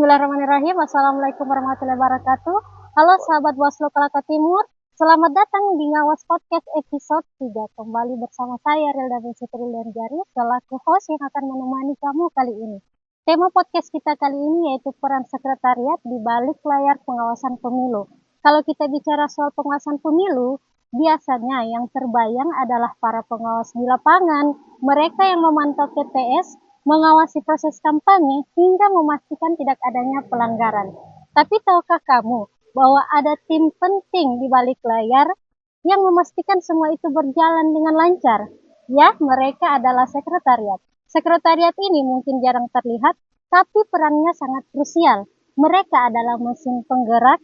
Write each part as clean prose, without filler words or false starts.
Bismillahirrahmanirrahim. Assalamualaikum warahmatullahi wabarakatuh. Halo sahabat Bawaslu Kolaka Timur. Selamat datang di Ngawas Podcast episode 3. Kembali bersama saya Rilda Binti Jari selaku host yang akan menemani kamu kali ini. Tema podcast kita kali ini yaitu peran sekretariat di balik layar pengawasan pemilu. Kalau kita bicara soal pengawasan pemilu, biasanya yang terbayang adalah para pengawas di lapangan, mereka yang memantau TPS, mengawasi proses kampanye hingga memastikan tidak adanya pelanggaran. Tapi tahukah kamu bahwa ada tim penting di balik layar yang memastikan semua itu berjalan dengan lancar? Ya, mereka adalah sekretariat. Sekretariat ini mungkin jarang terlihat, tapi perannya sangat krusial. Mereka adalah mesin penggerak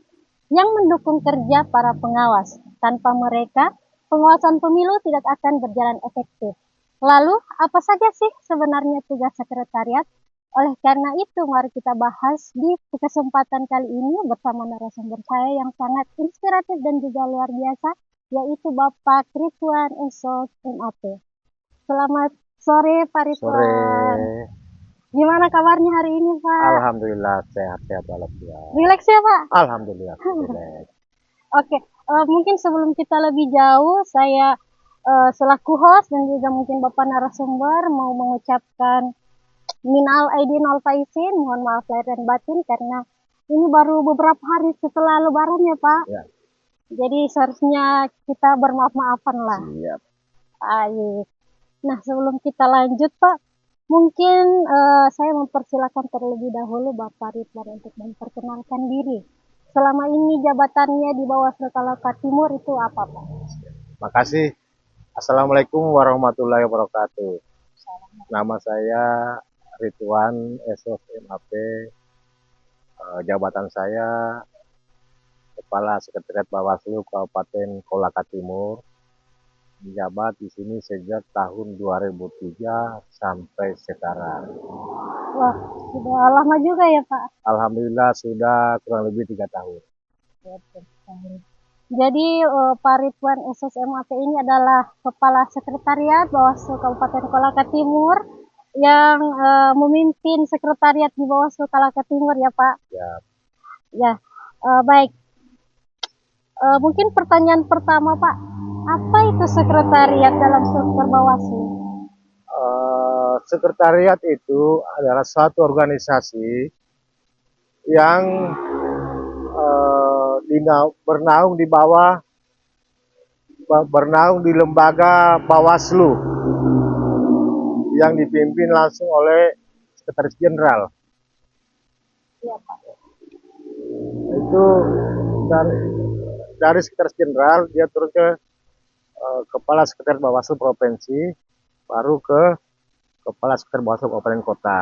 yang mendukung kerja para pengawas. Tanpa mereka, pengawasan pemilu tidak akan berjalan efektif. Lalu, apa saja sih sebenarnya tugas sekretariat? Oleh karena itu, mari kita bahas di kesempatan kali ini bersama narasumber saya yang sangat inspiratif dan juga luar biasa, yaitu Bapak Ridwan Esos MAP. Selamat sore, Pak Ridwan. Sore. Gimana kabarnya hari ini, Pak? Alhamdulillah sehat-sehat walafiat. Rileks ya, Pak? Alhamdulillah rileks. Oke, mungkin sebelum kita lebih jauh, saya selaku host dan juga mungkin Bapak narasumber mau mengucapkan minal aidin wal faizin, mohon maaf lahir dan batin karena ini baru beberapa hari setelah lebaran ya Pak. Ya. Jadi seharusnya kita bermaaf-maafan lah. Siap. Ayo. Nah sebelum kita lanjut Pak, mungkin saya mempersilakan terlebih dahulu Bapak Ridwan untuk memperkenalkan diri. Selama ini jabatannya di Bawaslu Kolaka Timur itu apa Pak? Makasih. Assalamualaikum warahmatullahi wabarakatuh. Nama saya Ridwan Esos MAP. Jabatan saya Kepala Sekretariat Bawaslu Kabupaten Kolaka Timur. Menjabat di sini sejak tahun 2003 sampai sekarang. Wah, sudah lama juga ya Pak? Alhamdulillah sudah kurang lebih 3 tahun. Jadi Pak Ridwan Esos MAP ini adalah Kepala Sekretariat Bawaslu Kabupaten Kolaka Timur yang memimpin sekretariat di Bawaslu Kolaka Timur ya Pak? Ya. Ya, baik. Mungkin pertanyaan pertama Pak, apa itu sekretariat dalam struktur Bawaslu? Sekretariat itu adalah suatu organisasi yang bernaung di lembaga Bawaslu yang dipimpin langsung oleh Sekretaris Jenderal. Ya Pak. Itu dari Sekretaris Jenderal dia turun ke Kepala Sekretariat Bawaslu Provinsi, baru ke Kepala Sekretariat Bawaslu Kabupaten Kota.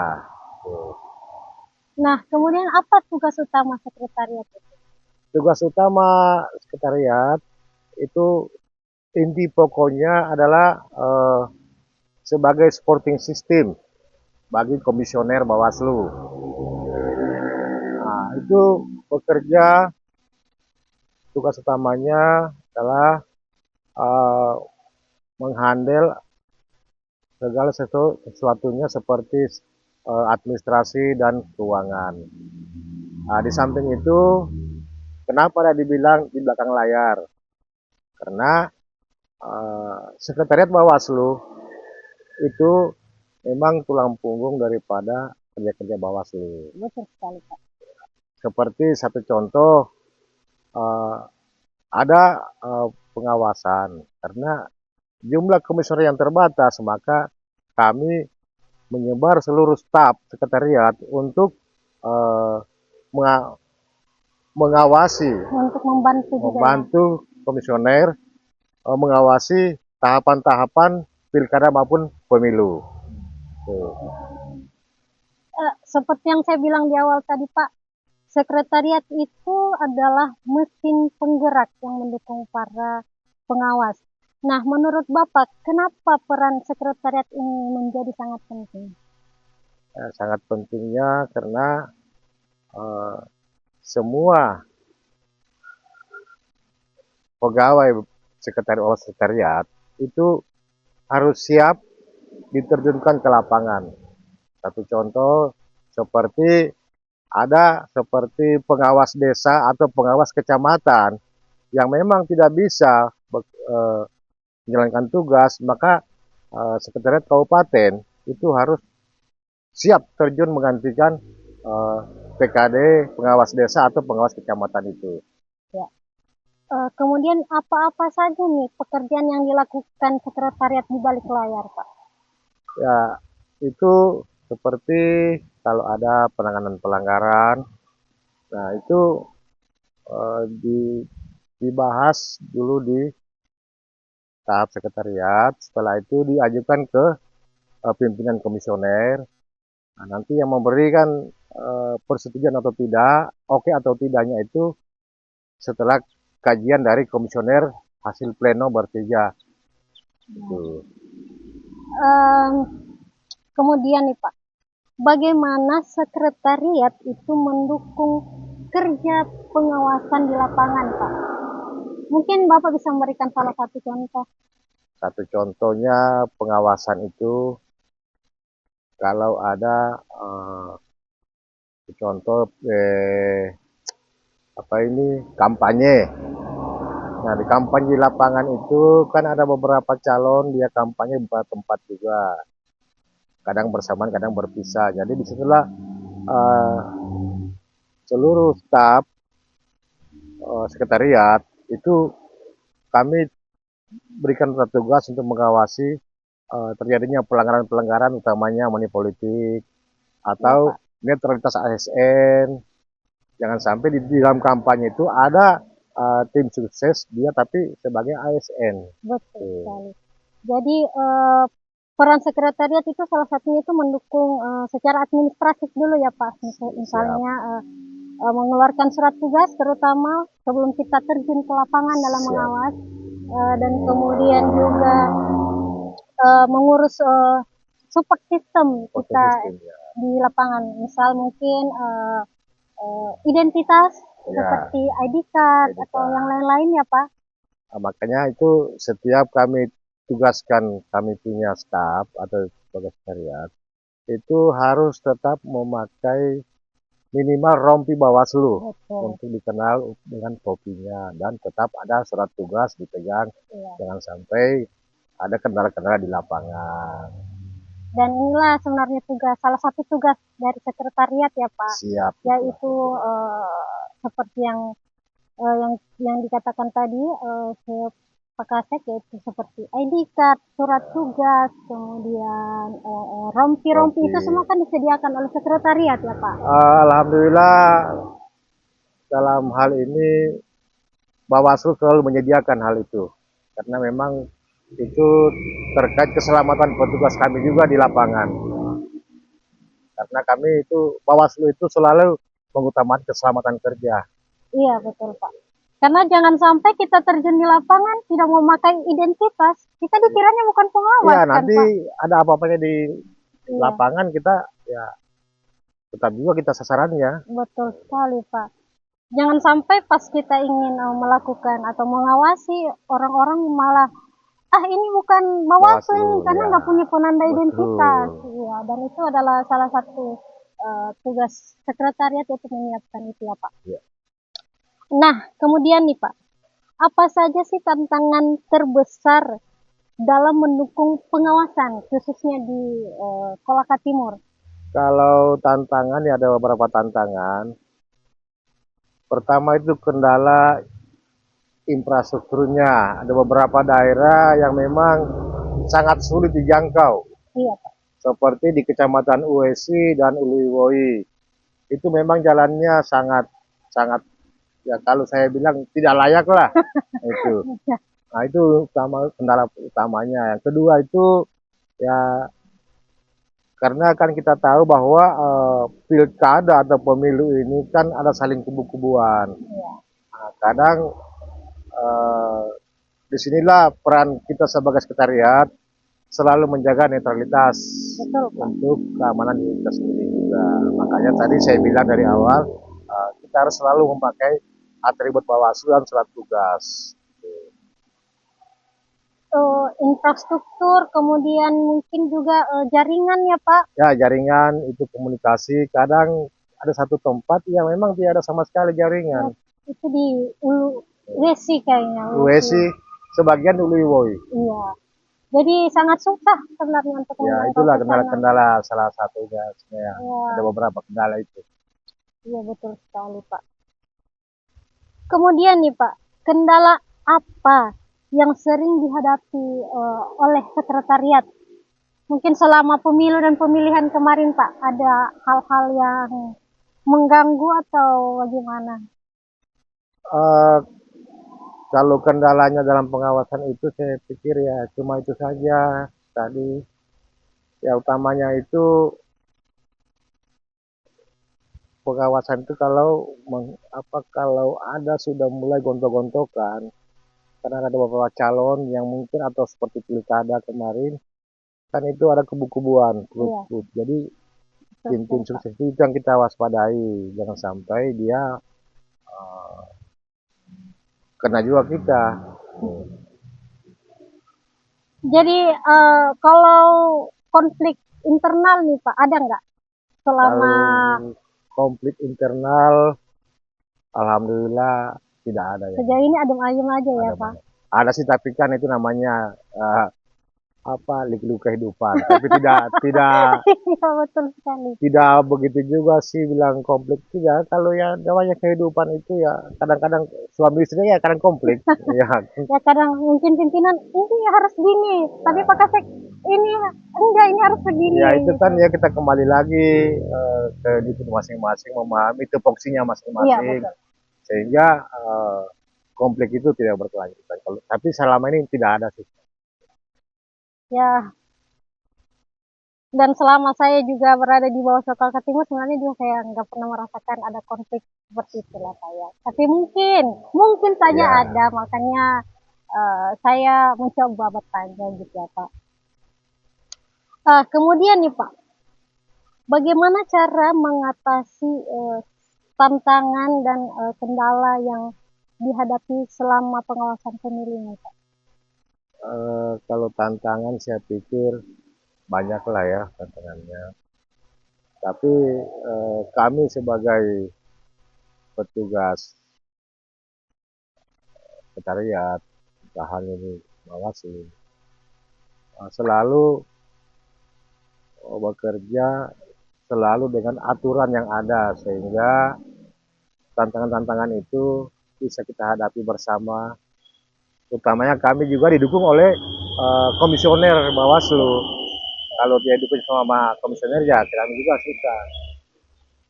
Nah, kemudian apa tugas utama sekretariat itu? Tugas utama sekretariat itu inti pokoknya adalah sebagai supporting system bagi komisioner Bawaslu. Nah, itu bekerja, tugas utamanya adalah menghandle segala sesuatunya seperti administrasi dan keuangan. Nah, di samping itu, kenapa ada dibilang di belakang layar? Karena sekretariat Bawaslu itu memang tulang punggung daripada kerja-kerja Bawaslu. Betul sekali Pak. Seperti satu contoh, ada pengawasan. Karena jumlah komisioner yang terbatas, maka kami menyebar seluruh staf sekretariat untuk mengawasi, Untuk membantu komisioner mengawasi tahapan-tahapan pilkada maupun pemilu. Seperti yang saya bilang di awal tadi Pak, sekretariat itu adalah mesin penggerak yang mendukung para pengawas. Nah, menurut Bapak, kenapa peran sekretariat ini menjadi sangat penting? Sangat pentingnya karena semua pegawai sekretariat itu harus siap diterjunkan ke lapangan. Satu contoh seperti ada seperti pengawas desa atau pengawas kecamatan yang memang tidak bisa menjalankan tugas, maka sekretariat kabupaten itu harus siap terjun menggantikan PKD, pengawas desa atau pengawas kecamatan itu. Ya. Kemudian apa-apa saja nih pekerjaan yang dilakukan sekretariat di balik layar, Pak? Ya, itu seperti kalau ada penanganan pelanggaran, nah itu dibahas dulu di tahap sekretariat, setelah itu diajukan ke pimpinan komisioner. Nah, nanti yang memberikan persetujuan atau tidak, oke atau tidaknya itu setelah kajian dari komisioner hasil pleno bertiga. Gitu. Um, Kemudian nih Pak, bagaimana sekretariat itu mendukung kerja pengawasan di lapangan, Pak? Mungkin Bapak bisa memberikan salah satu contoh. Satu contohnya pengawasan itu kalau ada contoh apa ini kampanye. Nah, di kampanye di lapangan itu kan ada beberapa calon dia kampanye beberapa tempat juga. Kadang bersamaan, kadang berpisah. Jadi disitulah uh, seluruh staf sekretariat itu kami berikan tugas untuk mengawasi terjadinya pelanggaran-pelanggaran utamanya money politik atau netralitas ASN. Jangan sampai di dalam kampanye itu ada tim sukses dia tapi sebagai ASN. Betul sekali. Jadi peran sekretariat itu salah satunya itu mendukung secara administratif dulu ya Pak. Misalnya mengeluarkan surat tugas terutama sebelum kita terjun ke lapangan dalam mengawas dan kemudian juga mengurus support system kita di lapangan. Misal mungkin identitas seperti ID card atau yang lain-lain ya Pak. Nah, makanya itu setiap kami tugaskan kami punya staf atau sebagai sekretariat itu harus tetap memakai minimal rompi Bawaslu untuk dikenal dengan topinya dan tetap ada surat tugas dipegang. Jangan sampai ada kendala-kendala di lapangan. Dan inilah sebenarnya salah satu tugas dari sekretariat ya Pak. Siap. Yaitu seperti yang dikatakan tadi Pak Kasek, yaitu seperti ID card, surat tugas, kemudian rompi-rompi itu semua kan disediakan oleh sekretariat ya Pak. Alhamdulillah dalam hal ini Bawaslu selalu menyediakan hal itu karena memang itu terkait keselamatan petugas kami juga di lapangan. Karena kami itu Bawaslu itu selalu mengutamakan keselamatan kerja. Iya betul Pak. Karena jangan sampai kita terjun di lapangan tidak memakai identitas, kita dikiranya bukan pengawas. Iya, nanti Pak, ada apa-apanya di lapangan kita ya tetap juga kita sasarannya. Betul sekali Pak. Jangan sampai pas kita ingin melakukan atau mengawasi orang-orang malah ini bukan Bawaslu ini karena nggak punya penanda identitas. Iya, dan itu adalah salah satu tugas sekretariat yaitu menyiapkan itu ya Pak. Ya. Nah, kemudian nih Pak, apa saja sih tantangan terbesar dalam mendukung pengawasan khususnya di Kolaka Timur? Kalau tantangan ya ada beberapa tantangan. Pertama itu kendala infrastrukturnya. Ada beberapa daerah yang memang sangat sulit dijangkau. Iya, Pak. Seperti di Kecamatan Uesi dan Uluiwoi. Itu memang jalannya sangat ya kalau saya bilang tidak layak lah. Itu. Nah, itu kendala utamanya. Yang kedua itu ya karena kan kita tahu bahwa pilkada atau pemilu ini kan ada saling kubu-kubuan. Ya. Nah, kadang disinilah peran kita sebagai sekretariat selalu menjaga netralitas. Betul, untuk keamanan diri kita sendiri juga. Makanya tadi saya bilang dari awal kita harus selalu memakai atribut Bawaslu dan surat tugas. Infrastruktur, kemudian mungkin juga jaringan ya Pak? Ya, jaringan itu komunikasi kadang ada satu tempat yang memang tidak ada sama sekali jaringan. Itu di Wesi kayaknya. Wesi, sebagian Uluiwoi. Iya. Jadi sangat susah sebenarnya untuk Ya, itulah kendala-kendala salah satunya. Ya. Ada beberapa kendala itu. Iya, betul sekali, Pak. Kemudian nih, Pak, kendala apa yang sering dihadapi oleh sekretariat? Mungkin selama pemilu dan pemilihan kemarin, Pak, ada hal-hal yang mengganggu atau bagaimana? Kalau kendalanya dalam pengawasan itu saya pikir ya cuma itu saja tadi. Ya utamanya itu pengawasan itu kalau ada sudah mulai gontok-gontokan karena ada beberapa calon yang mungkin atau seperti pilkada kemarin kan itu ada kubu-kubuan, jadi tim-tim sukses itu yang kita waspadai, jangan sampai dia kena juga kita. Jadi kalau konflik internal nih Pak, ada nggak selama konflik internal? Alhamdulillah tidak ada ya. Sejauh ini adem ayem aja ya Pak. Ada sih tapi kan itu namanya liku-liku kehidupan. Tapi tidak ya, betul sekali. Tidak begitu juga sih bilang konflik tidak. Kalau ya namanya kehidupan itu ya kadang-kadang suami istri ya kadang konflik. ya kadang mungkin pimpinan ini harus gini, tapi Pak Kasek ini enggak, ini harus begini. Ya itu kan ya kita kembali lagi ke itu masing-masing, memahami tupoksinya masing-masing. Ya, sehingga konflik itu tidak berkelanjutan. Tapi selama ini tidak ada sih. Ya, dan selama saya juga berada di bawah Kalka Timur, sebenarnya juga saya nggak pernah merasakan ada konflik seperti itulah saya. Tapi mungkin saja ada, makanya saya mencoba bertanya gitu ya Pak. Kemudian nih Pak, bagaimana cara mengatasi tantangan dan kendala yang dihadapi selama pengawasan pemilu ini Pak? Kalau tantangan saya pikir banyak lah ya tantangannya. Tapi kami sebagai petugas sekretariat, bahan ini Bawaslu, selalu bekerja selalu dengan aturan yang ada sehingga tantangan-tantangan itu bisa kita hadapi bersama. Utamanya kami juga didukung oleh komisioner Bawaslu. Kalau dia didukung sama komisioner ya kami juga susah.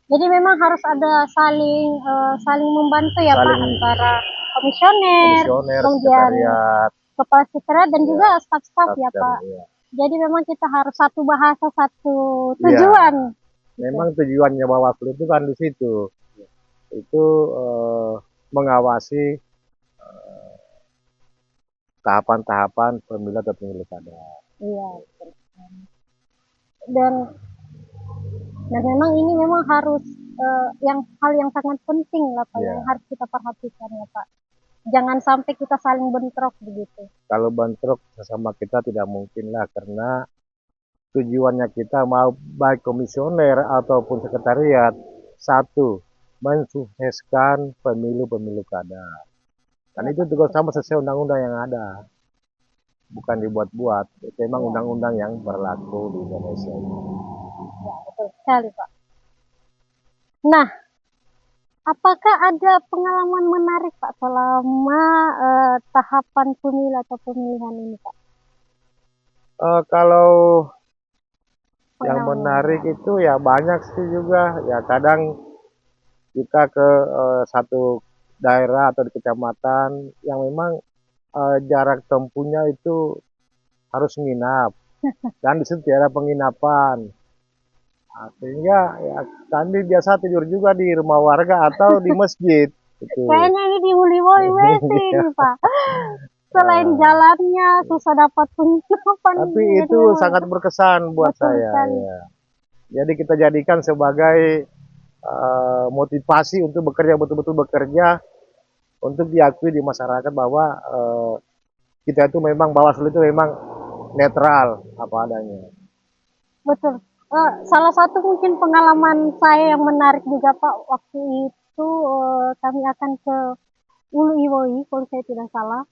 Jadi memang harus ada saling membantu ya Pak antara komisioner kemudian kepala sekretariat dan juga staf-staf ya Pak. Jadi memang kita harus satu bahasa, satu tujuan. Memang tujuannya Bawaslu itu kan di situ. Itu mengawasi tahapan-tahapan pemilu atau pemilu kada. Iya. Dan memang ini memang harus hal yang sangat penting lah Pak, yang harus kita perhatikan ya Pak. Jangan sampai kita saling bentrok begitu. Kalau bentrok sesama kita tidak mungkin lah, karena tujuannya kita mau baik komisioner ataupun sekretariat, satu, mensukseskan pemilu-pemilu kada. Dan itu juga sama sesuai undang-undang yang ada, bukan dibuat-buat. Itu memang undang-undang yang berlaku di Indonesia. Ya, betul sekali Pak. Nah, apakah ada pengalaman menarik Pak selama tahapan pemilu atau pemilihan ini Pak? Kalau yang menarik itu ya banyak sih juga. Ya kadang kita ke satu daerah atau di kecamatan yang memang jarak tempuhnya itu harus nginap. Dan di situ ada penginapan. Sehingga ya kami biasa tidur juga di rumah warga atau di masjid. Gitu. Kayaknya ini di Uluiwoi Wesi nih Pak. Selain jalannya susah dapat penginapan. Tapi itu sangat berkesan buat saya. Ya. Jadi kita jadikan sebagai motivasi untuk bekerja, betul-betul bekerja untuk diakui di masyarakat bahwa kita itu memang Bawaslu itu memang netral apa adanya. Betul. Salah satu mungkin pengalaman saya yang menarik juga Pak, waktu itu kami akan ke Ulu Iwoi kalau saya tidak salah.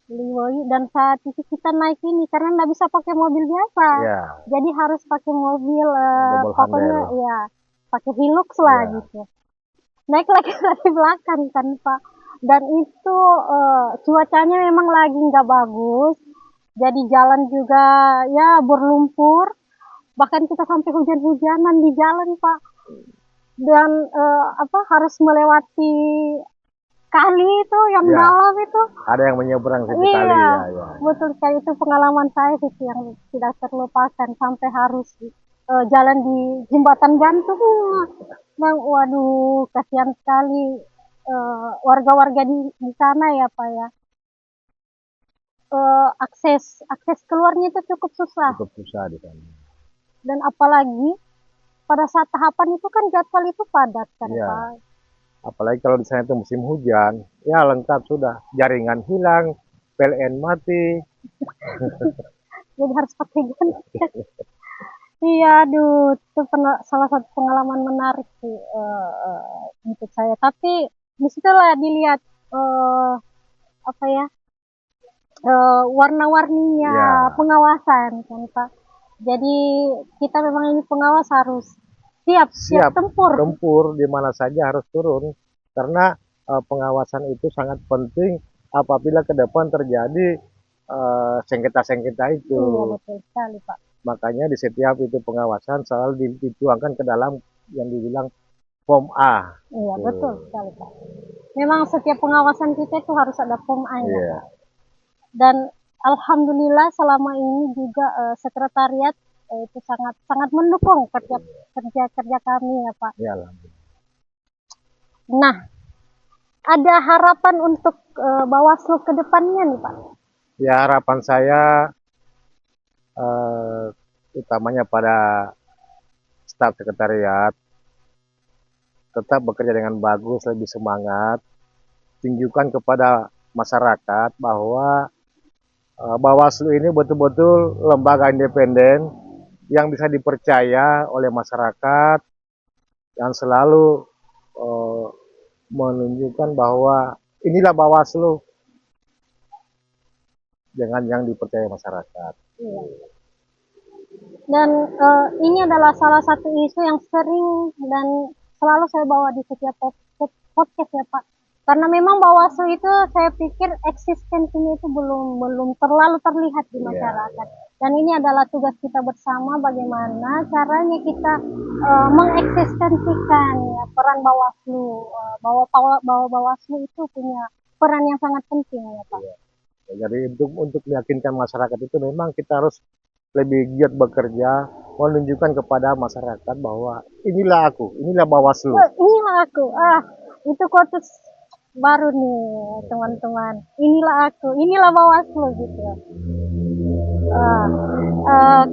Ulu Iwoi, dan saat itu kita naik ini karena nggak bisa pakai mobil biasa. Ya, Jadi harus pakai mobil double pokoknya handle. ya pakai Hilux lah Ya, gitu. Naik lagi dari belakang kan Pak. Dan itu cuacanya memang lagi nggak bagus. Jadi jalan juga ya berlumpur. Bahkan kita sampai hujan-hujanan di jalan Pak. Dan harus melewati kali itu yang ya, dalam itu. ada yang menyeberang situ kali Iya, ya, ya. betul sekali, itu pengalaman saya sih yang tidak terlupakan sampai harus jalan di jembatan gantung. Bang, waduh, kasihan sekali warga-warga di sana ya Pak ya. Akses akses keluarnya itu cukup susah, Cukup susah di sana. dan apalagi pada saat tahapan itu kan jadwal itu padat kan Ya, Pak. apalagi kalau di sana itu musim hujan, ya lengkap sudah. Jaringan hilang, PLN mati. Jadi harus pakai genset. Iya, aduh, itu salah satu pengalaman menarik sih untuk saya. Tapi disitulah dilihat eh, apa ya warna-warninya Ya, pengawasan kan Pak. Jadi kita memang ini pengawas harus siap siap siap tempur. tempur di mana saja harus turun. Karena pengawasan itu sangat penting apabila ke depan terjadi sengketa-sengketa itu. Iya betul sekali Pak. Makanya di setiap itu pengawasan selalu dituangkan ke dalam yang dibilang form A. Iya betul sekali Pak. Memang setiap pengawasan kita itu harus ada POM A ya Iya, Pak. Dan alhamdulillah selama ini juga sekretariat itu sangat sangat mendukung kerja kerja kami ya Pak. ya. Nah, ada harapan untuk Bawaslu ke depannya nih Pak. Ya harapan saya eh, utamanya pada staf sekretariat tetap bekerja dengan bagus, lebih semangat, tunjukkan kepada masyarakat bahwa Bawaslu ini betul-betul lembaga independen yang bisa dipercaya oleh masyarakat dan selalu uh, menunjukkan bahwa inilah Bawaslu dengan yang dipercaya masyarakat. Iya. Dan ini adalah salah satu isu yang sering dan selalu saya bawa di setiap podcast ya Pak. Karena memang Bawaslu itu saya pikir eksistensinya itu belum terlalu terlihat di masyarakat. Dan ini adalah tugas kita bersama bagaimana caranya kita mengeksistensikan ya, peran Bawaslu. Bahwa Bawaslu itu punya peran yang sangat penting ya Pak. Jadi untuk meyakinkan masyarakat itu memang kita harus lebih giat bekerja, menunjukkan kepada masyarakat bahwa inilah aku, inilah Bawaslu. Inilah aku. Itu quotes baru nih teman-teman. Inilah aku, inilah Bawaslu gitu.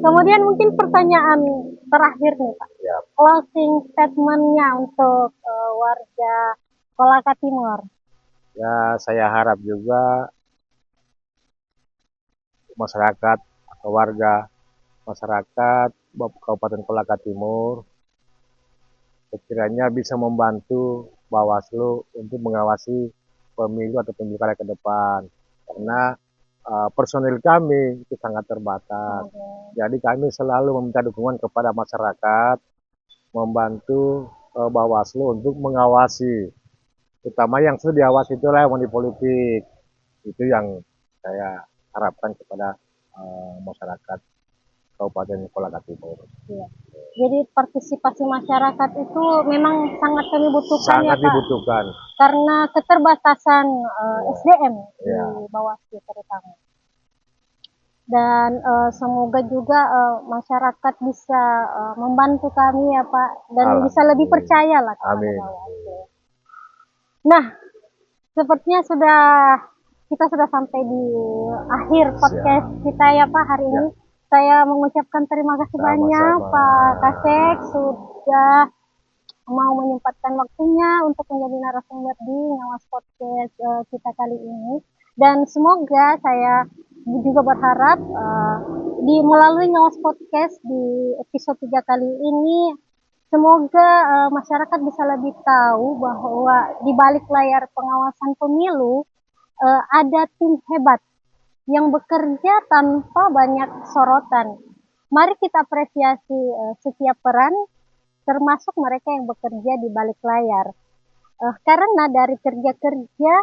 Kemudian mungkin pertanyaan terakhir nih Pak. Ya. Closing statementnya untuk warga Kolaka Timur. Ya, saya harap juga masyarakat atau warga masyarakat Kabupaten Kolaka Timur sekiranya bisa membantu Bawaslu untuk mengawasi pemilu atau pilkada ke depan karena personil kami itu sangat terbatas. Jadi kami selalu meminta dukungan kepada masyarakat membantu Bawaslu untuk mengawasi, terutama yang sudah diawasi itulah yang di politik. Itu yang saya harapkan kepada masyarakat Kabupaten Kolaka Timur. Iya. Jadi partisipasi masyarakat itu memang sangat kami butuhkan sangat ya Pak. Dibutuhkan. Karena keterbatasan SDM di Bawaslu terutama. Dan semoga juga masyarakat bisa membantu kami ya Pak, dan bisa lebih percaya lah kepada Bawaslu. Nah, sepertinya kita sudah sampai di akhir podcast kita ya Pak hari ini. Saya mengucapkan terima kasih banyak Pak Kasek sudah mau menyempatkan waktunya untuk menjadi narasumber di Ngawas Podcast kita kali ini. Dan semoga saya juga berharap melalui Ngawas Podcast di episode 3 kali ini, semoga masyarakat bisa lebih tahu bahwa di balik layar pengawasan pemilu ada tim hebat yang bekerja tanpa banyak sorotan. Mari kita apresiasi setiap peran, termasuk mereka yang bekerja di balik layar. Karena dari kerja-kerja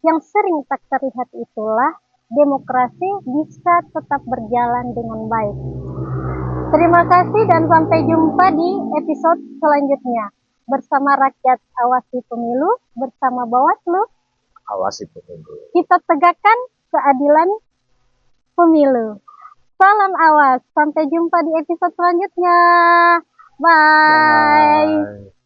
yang sering tak terlihat itulah demokrasi bisa tetap berjalan dengan baik. Terima kasih dan sampai jumpa di episode selanjutnya. Bersama rakyat awasi pemilu, bersama Bawaslu, Awasi pemilu. kita tegakkan keadilan pemilu. Salam awas, sampai jumpa di episode selanjutnya. Bye. Bye.